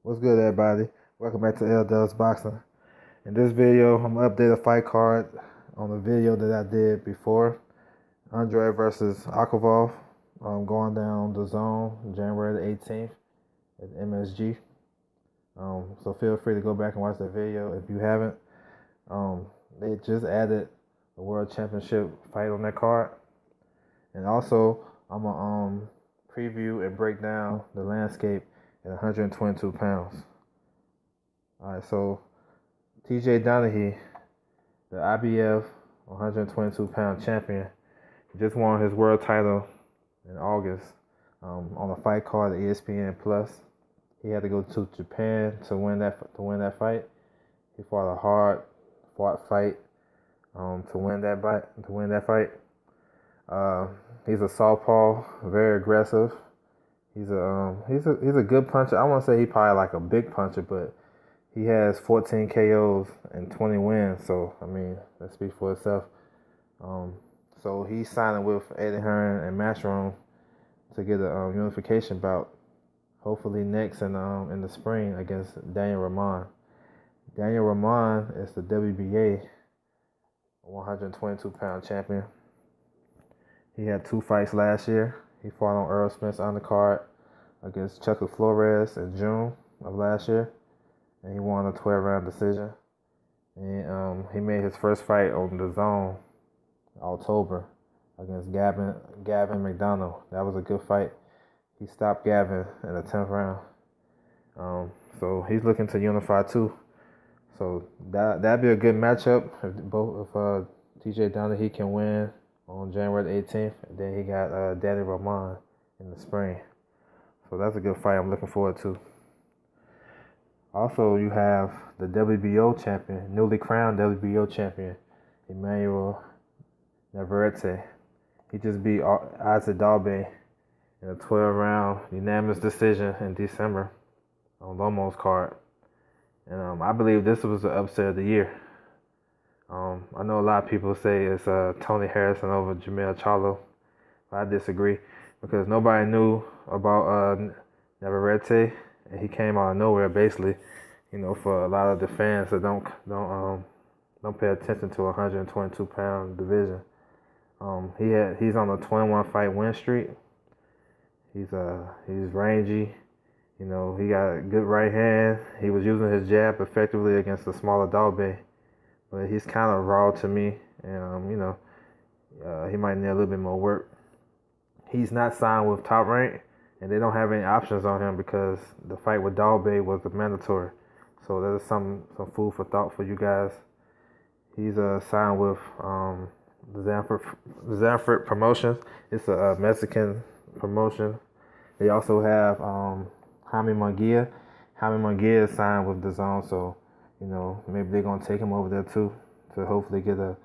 What's good, everybody? Welcome back to LDL's Boxing. In this video, I'm going to update a fight card on the video that I did before. Andre versus Akovov, going down the DAZN January the 18th at MSG. So feel free to go back and watch that video if you haven't. They just added a World Championship fight on that card. And also, I'm going to preview and break down the landscape at 122 pounds. All right, so TJ Donaghy, the IBF 122-pound champion, just won his world title in August on a fight card at ESPN Plus. He had to go to Japan to win that fight. He fought a hard-fought fight to win that fight. He's a southpaw, very aggressive. He's a good puncher. I won't say he's probably like a big puncher, but he has 14 KOs and 20 wins. So I mean, that speaks for itself. So he's signing with Eddie Hearn and Matchroom to get a unification bout, hopefully next in the spring against Daniel Rahman. Daniel Rahman is the WBA 122-pound champion. He had 2 fights last year. He fought on Earl Smith's undercard against Chuck Flores in June of last year, and he won a 12-round decision. And he made his first fight on the DAZN October against Gavin McDonald. That was a good fight. He stopped Gavin in the 10th round. So he's looking to unify too. So that'd be a good matchup if TJ Donaghy can win on January the 18th. And then he got Danny Rahman in the spring. So that's a good fight I'm looking forward to. Also, you have the WBO champion, newly crowned WBO champion, Emmanuel Navarrete. He just beat Isaac Dalbe in a 12-round unanimous decision in December on Lomo's card. And I believe this was the upset of the year. I know a lot of people say it's Tony Harrison over Jamel Charlo. I disagree because nobody knew about Navarrete, and he came out of nowhere basically. You know, for a lot of the fans that don't pay attention to a 122-pound division. He's on a 21-fight win streak. He's rangy. You know, he got a good right hand. He was using his jab effectively against the smaller Dalbe. But he's kind of raw to me, and he might need a little bit more work. He's not signed with Top Rank, and they don't have any options on him because the fight with Dalbe was the mandatory. So that is some food for thought for you guys. He's signed with Zanford Promotions. It's a Mexican promotion. They also have Jaime Munguia. Jaime Munguia is signed with DAZN, so maybe they're gonna take him over there too to hopefully get a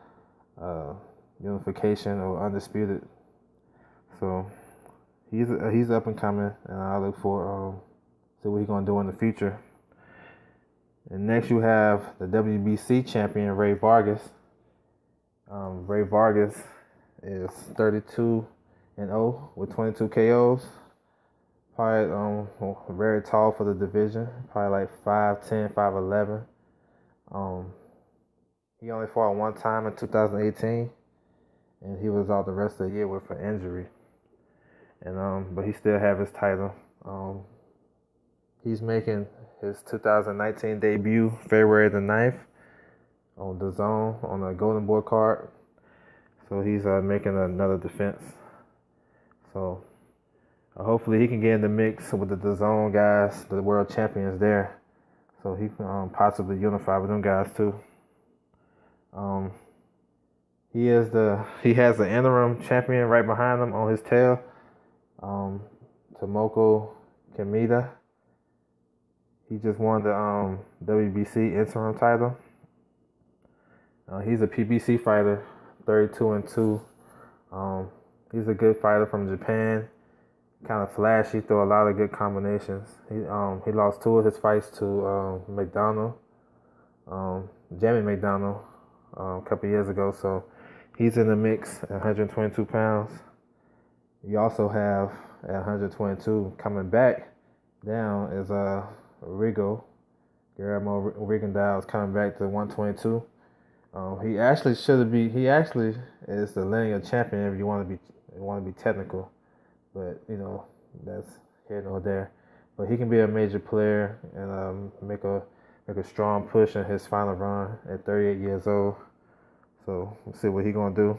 unification or undisputed. So he's up and coming, and I look for see what he's gonna do in the future. And next you have the WBC champion Ray Vargas. Ray Vargas is 32-0 with 22 KOs. Probably very tall for the division. Probably like 5'10", 5'11". He only fought one time in 2018, and he was out the rest of the year with an injury. And but he still have his title. He's making his 2019 debut February the 9th on DAZN on a Golden Boy card. So he's making another defense. So hopefully he can get in the mix with the DAZN guys, the world champions there. So he can possibly unify with them guys too. He has the interim champion right behind him on his tail, Tomoko Kameda. He just won the WBC interim title. He's a PBC fighter, 32-2. He's a good fighter from Japan. Kind of flashy, throw a lot of good combinations. He lost 2 of his fights to McDonald, Jamie McDonald, a couple years ago. So he's in the mix at 122 pounds. You also have at 122 coming back down is Guillermo Rigondeaux is coming back to 122. He actually should be. He actually is the lineal champion if you want to be technical, but that's here nor there. But he can be a major player and make a strong push in his final run at 38 years old. So we'll see what he's gonna do.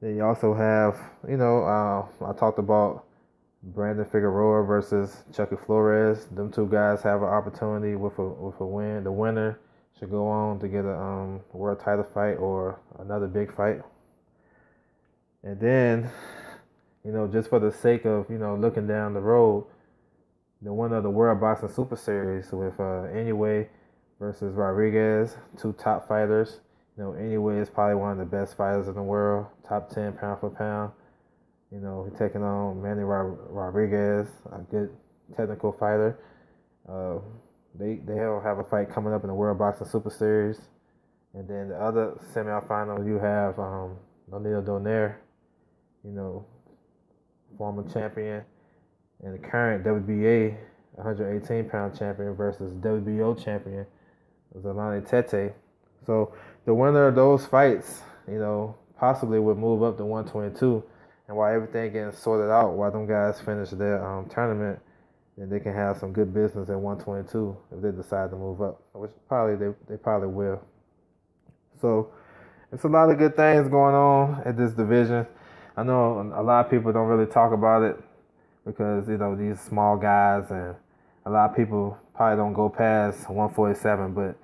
Then you also have, I talked about Brandon Figueroa versus Chucky Flores. Them two guys have an opportunity with a win. The winner should go on to get a world title fight or another big fight. And then, just for the sake of looking down the road, the winner of the World Boxing Super Series with Inoue versus Rodriguez, two top fighters. Inoue is probably one of the best fighters in the world, top 10 pound for pound. He's taking on Manny Rodriguez, a good technical fighter. They'll have a fight coming up in the World Boxing Super Series. And then the other semifinal, you have Nonito Donaire, former champion and the current WBA 118-pound champion versus WBO champion Zolani Tete. So the winner of those fights, possibly would move up to 122. And while everything getting sorted out, while them guys finish their tournament, then they can have some good business at 122 if they decide to move up, which they probably will. So it's a lot of good things going on at this division. I know a lot of people don't really talk about it because these small guys, and a lot of people probably don't go past 147. But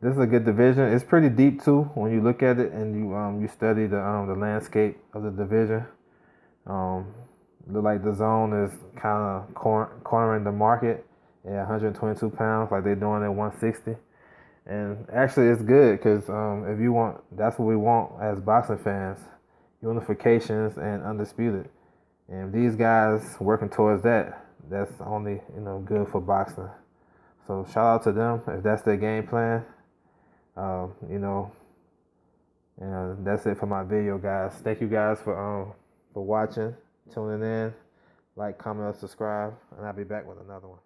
this is a good division. It's pretty deep too when you look at it and you study the landscape of the division. Look like DAZN is kind of cornering the market at 122 pounds, like they're doing at 160. And actually, it's good because if you want, that's what we want as boxing fans: unifications and undisputed. And if these guys working towards that, that's only good for boxing. So shout out to them if that's their game plan. And that's it for my video, guys. Thank you guys for watching, tuning in, like, comment, subscribe, and I'll be back with another one.